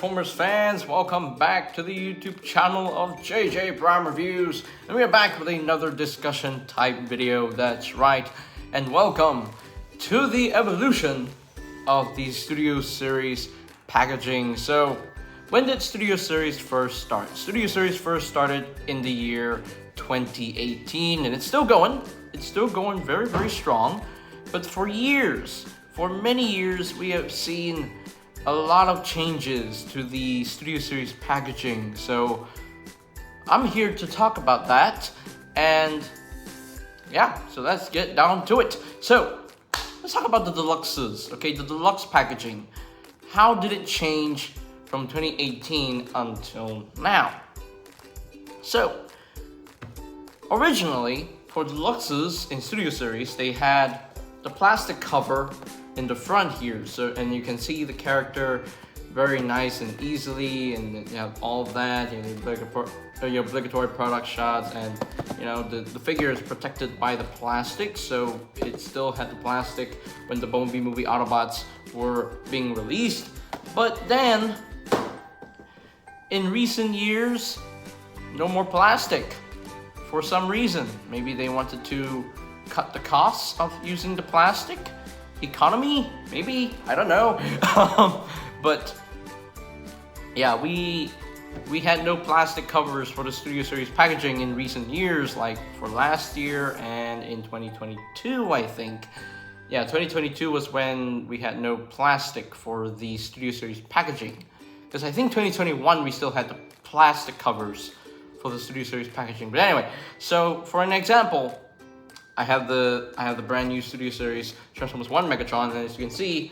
Transformers fans, welcome back to the YouTube channel of JJ Prime Reviews, and we are back with another discussion type video, that's right, and welcome to the evolution of the Studio Series packaging. So, when did Studio Series first start? Studio Series first started in the year 2018, and it's still going very, very strong, but for many years, we have seen a lot of changes to the Studio Series packaging. So I'm here to talk about that, and yeah, so let's get down to it. So let's talk about the deluxes, okay? The deluxe packaging. How did it change from 2018 until now? So originally, for deluxes in Studio Series, they had the plastic cover in the front here, and you can see the character very nice and easily, and you have all of that, your obligatory product shots, and the figure is protected by the plastic, so it still had the plastic when the Bumblebee movie Autobots were being released. But then in recent years, no more plastic for some reason. Maybe they wanted to cut the costs of using the plastic. Economy, maybe, I don't know. But yeah, we had no plastic covers for the Studio Series packaging in recent years, like for last year and in 2022, I think. Yeah, 2022 was when we had no plastic for the Studio Series packaging, because I think 2021 we still had the plastic covers for the Studio Series packaging. But anyway, so for an example, I have the brand new Studio Series Transformers 1 Megatron, and as you can see,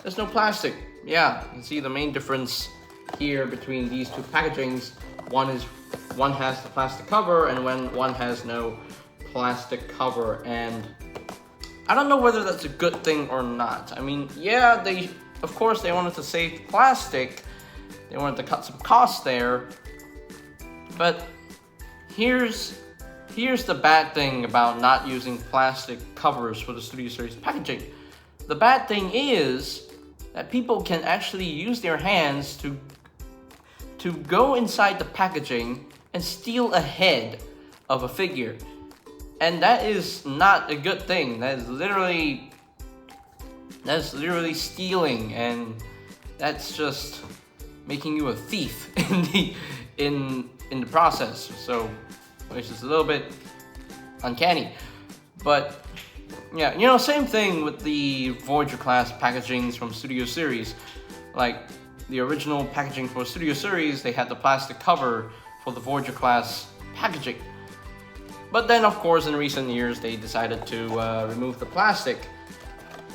there's no plastic. Yeah, you can see the main difference here between these two packagings. One has the plastic cover, and one has no plastic cover. And I don't know whether that's a good thing or not. I mean, yeah, of course they wanted to save plastic. They wanted to cut some costs there. But here's the bad thing about not using plastic covers for the Studio Series packaging. The bad thing is that people can actually use their hands to go inside the packaging and steal a head of a figure. And that is not a good thing. That's literally stealing, and that's just making you a thief in the process. So which is a little bit uncanny. But yeah, same thing with the Voyager class packagings from Studio Series. Like the original packaging for Studio Series, they had the plastic cover for the Voyager class packaging. But then, of course, in recent years, they decided to remove the plastic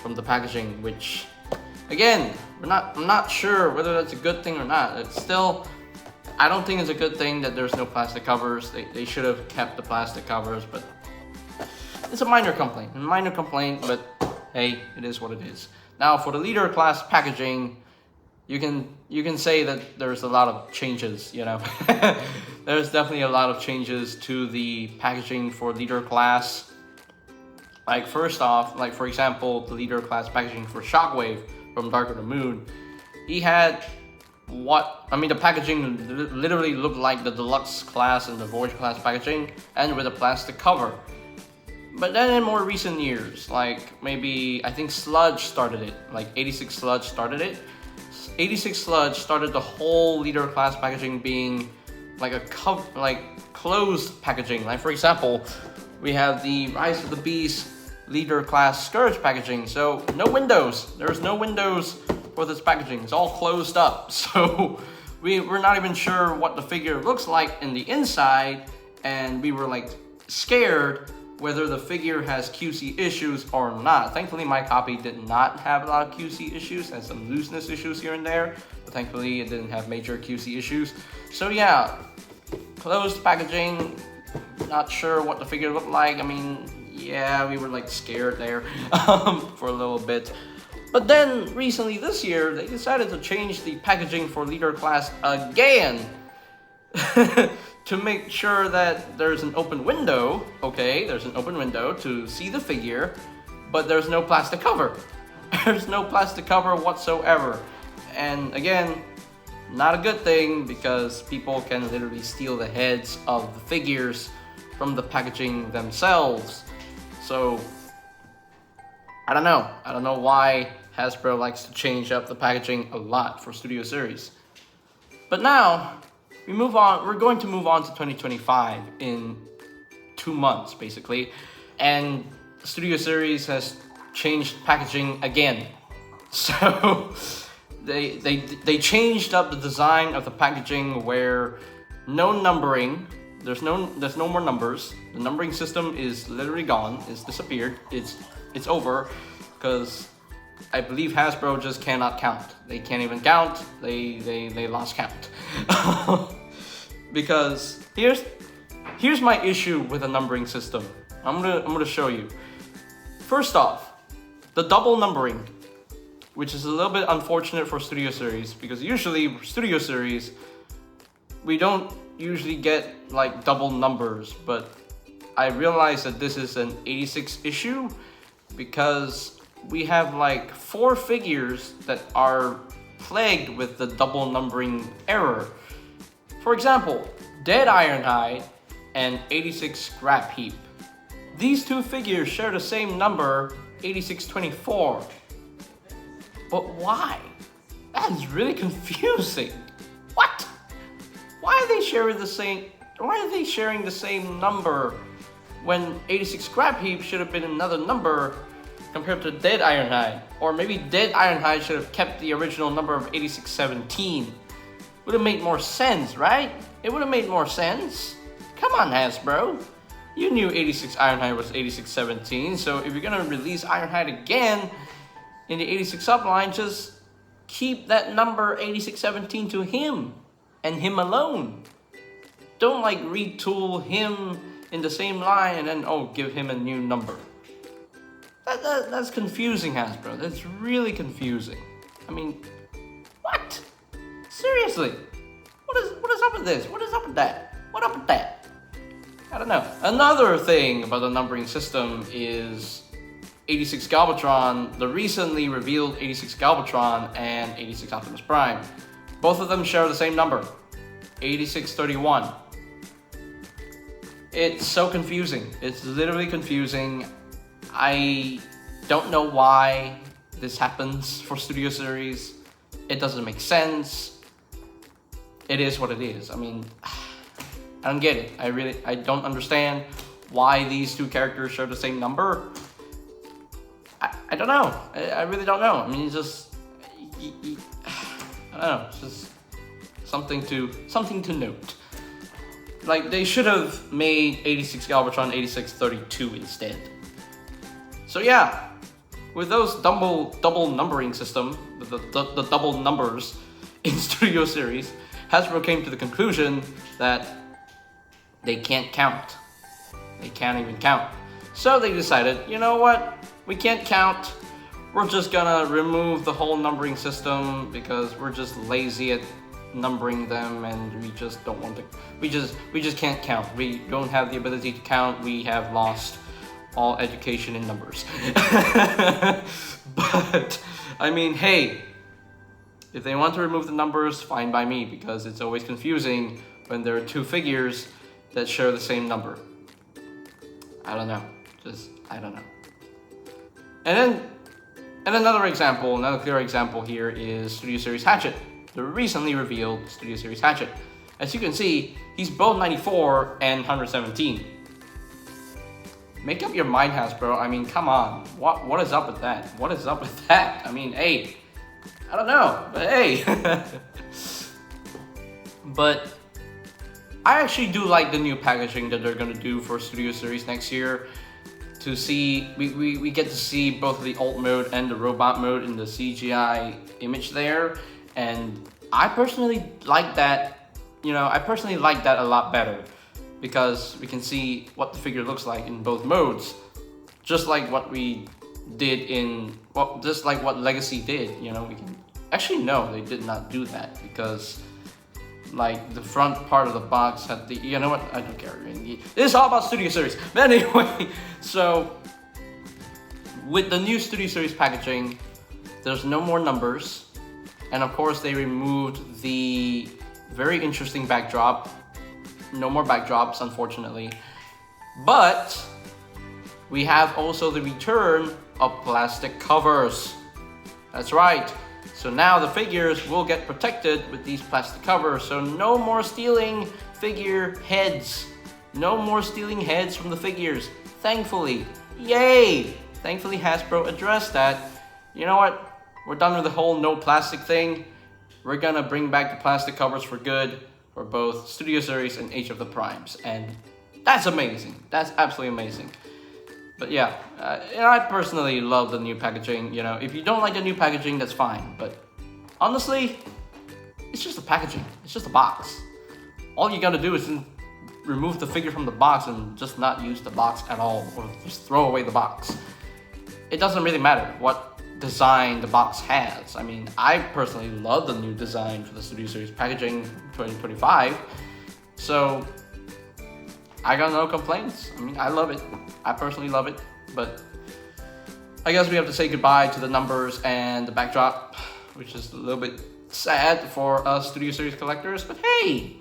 from the packaging, which, again, I'm not sure whether that's a good thing or not. I don't think it's a good thing that there's no plastic covers. They should have kept the plastic covers, but it's a minor complaint, but hey, it is what it is. Now, for the Leader class packaging, you can say that there's a lot of changes, There's definitely a lot of changes to the packaging for Leader class. Like, first off, like for example, the Leader class packaging for Shockwave from Dark of the Moon, the packaging literally looked like the Deluxe class and the Voyager class packaging, and with a plastic cover. But then in more recent years, like maybe, I think Sludge started it, like 86 Sludge started it. 86 Sludge started the whole Leader class packaging being like closed packaging. Like for example, we have the Rise of the Beast Leader class Scourge packaging, so no windows. There's no windows for this packaging. It's all closed up, so we're not even sure what the figure looks like in the inside, and we were like scared whether the figure has QC issues or not. Thankfully, my copy did not have a lot of QC issues, and some looseness issues here and there, but thankfully it didn't have major QC issues. So yeah, closed packaging, not sure what the figure looked like. I mean, yeah, we were like scared there for a little bit. But then recently this year, they decided to change the packaging for Leader class again to make sure that there's an open window. Okay, there's an open window to see the figure, but there's no plastic cover. There's no plastic cover whatsoever. And again, Not a good thing because people can literally steal the heads of the figures from the packaging themselves. So I don't know. I don't know why Hasbro likes to change up the packaging a lot for Studio Series. But now we move on. We're going to move on to 2025 in 2 months, basically, and Studio Series has changed packaging again. So they changed up the design of the packaging where no numbering. There's no more numbers. The numbering system is literally gone. It's disappeared. It's over because I believe Hasbro just cannot count. They can't even count. They lost count. Because here's my issue with the numbering system. I'm gonna show you. First off, the double numbering, which is a little bit unfortunate for Studio Series because usually Studio Series we don't usually get like double numbers, but I realized that this is an 86 issue because we have like 4 figures that are plagued with the double numbering error. For example, Dead Ironhide and 86 Scrap Heap. These 2 figures share the same number, 8624. But why? That is really confusing. What? Why are they sharing the same? Why are they sharing the same number when 86 Scrap Heap should have been another number compared to Dead Ironhide? Or maybe Dead Ironhide should have kept the original number of 8617. Would have made more sense, right? It would have made more sense. Come on, Hasbro. You knew 86 Ironhide was 8617, so if you're gonna release Ironhide again in the 86 subline, just keep that number 8617 to him and him alone. Don't like retool him in the same line and then give him a new number. That's confusing, Hasbro. That's really confusing. I mean, what? Seriously? What is up with this? What is up with that? What up with that? I don't know. Another thing about the numbering system is 86 Galvatron, the recently revealed 86 Galvatron and 86 Optimus Prime. Both of them share the same number, 8631. It's so confusing. It's literally confusing. I don't know why this happens for Studio Series. It doesn't make sense. It is what it is. I mean, I don't get it. I don't understand why these 2 characters share the same number. I don't know. I really don't know. I mean, it's just, I don't know. It's just something to note. Like, they should have made 86 Galvatron 8632 instead. So yeah, with those double numbering system, the double numbers in Studio Series, Hasbro came to the conclusion that they can't count. They can't even count. So they decided, you know what? We can't count. We're just gonna remove the whole numbering system because we're just lazy at numbering them and we just don't want to. We just can't count. We don't have the ability to count. We have lost all education in numbers. But I mean, hey, if they want to remove the numbers, fine by me, because it's always confusing when there are 2 figures that share the same number. I don't know. I don't know. And another example, another clear example here is Studio Series Hatchet, the recently revealed Studio Series Hatchet. As you can see, he's both 94 and 117. Make up your mind, Hasbro. I mean, come on. What is up with that? What is up with that? I mean, hey, I don't know, but hey. But I actually do like the new packaging that they're gonna do for Studio Series next year. To see, we get to see both the alt mode and the robot mode in the CGI image there, and I personally like that. You know, I personally like that a lot better because we can see what the figure looks like in both modes, just like what we did just like what Legacy did. You know, we can actually no, they did not do that because like the front part of the box had the, you know what, I don't care. This is all about Studio Series. But anyway, so with the new Studio Series packaging, there's no more numbers. And of course, they removed the very interesting backdrop. No more backdrops, unfortunately. But we have also the return of plastic covers. That's right. So now the figures will get protected with these plastic covers. So no more stealing figure heads. No more stealing heads from the figures. Thankfully. Yay! Thankfully Hasbro addressed that. You know what? We're done with the whole no plastic thing. We're gonna bring back the plastic covers for good for both Studio Series and Age of the Primes. And that's amazing. That's absolutely amazing. But yeah, I personally love the new packaging. You know, if you don't like the new packaging, that's fine. But honestly, it's just a packaging. It's just a box. All you gotta do is remove the figure from the box and just not use the box at all, or just throw away the box. It doesn't really matter what design the box has. I mean, I personally love the new design for the Studio Series packaging 2025. So I got no complaints. I mean, I love it. I personally love it. But I guess we have to say goodbye to the numbers and the backdrop, which is a little bit sad for us Studio Series collectors. But hey,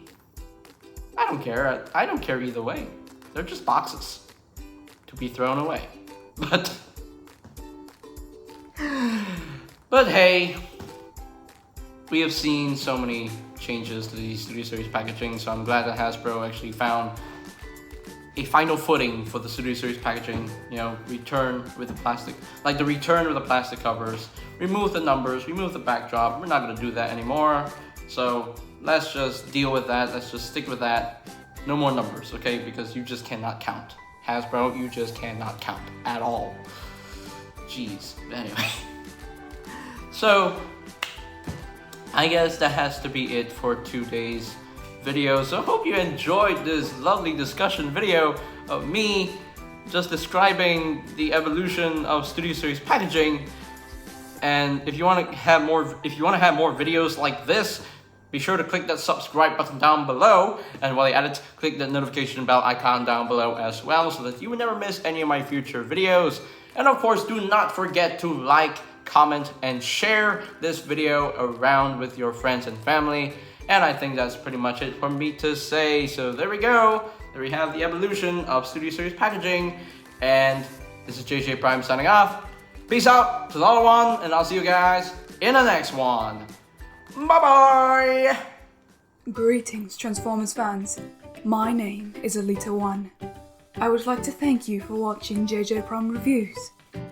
I don't care. I don't care either way. They're just boxes to be thrown away. But hey, we have seen so many changes to the Studio Series packaging, so I'm glad that Hasbro actually found a final footing for the Studio Series packaging. You know, return with the plastic, like the return of the plastic covers, remove the numbers, remove the backdrop. We're not gonna do that anymore. So let's just deal with that. Let's just stick with that. No more numbers, okay? Because you just cannot count. Hasbro, you just cannot count at all. Jeez. Anyway. So I guess that has to be it for today's video. So I hope you enjoyed this lovely discussion video of me just describing the evolution of Studio Series packaging. And if you want to have more videos like this, be sure to click that subscribe button down below, and while you're at it, click that notification bell icon down below as well, so that you will never miss any of my future videos. And of course, do not forget to like, comment, and share this video around with your friends and family. And I think that's pretty much it for me to say. So there we go. There we have the evolution of Studio Series packaging. And this is JJ Prime signing off. Peace out to the other one, and I'll see you guys in the next one. Bye-bye! Greetings, Transformers fans. My name is Alita1. I would like to thank you for watching JJ Prime Reviews.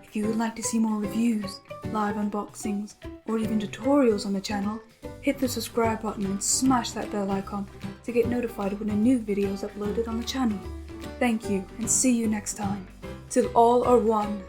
If you would like to see more reviews, live unboxings, or even tutorials on the channel, hit the subscribe button and smash that bell icon to get notified when a new video is uploaded on the channel. Thank you, and see you next time. Till all are one.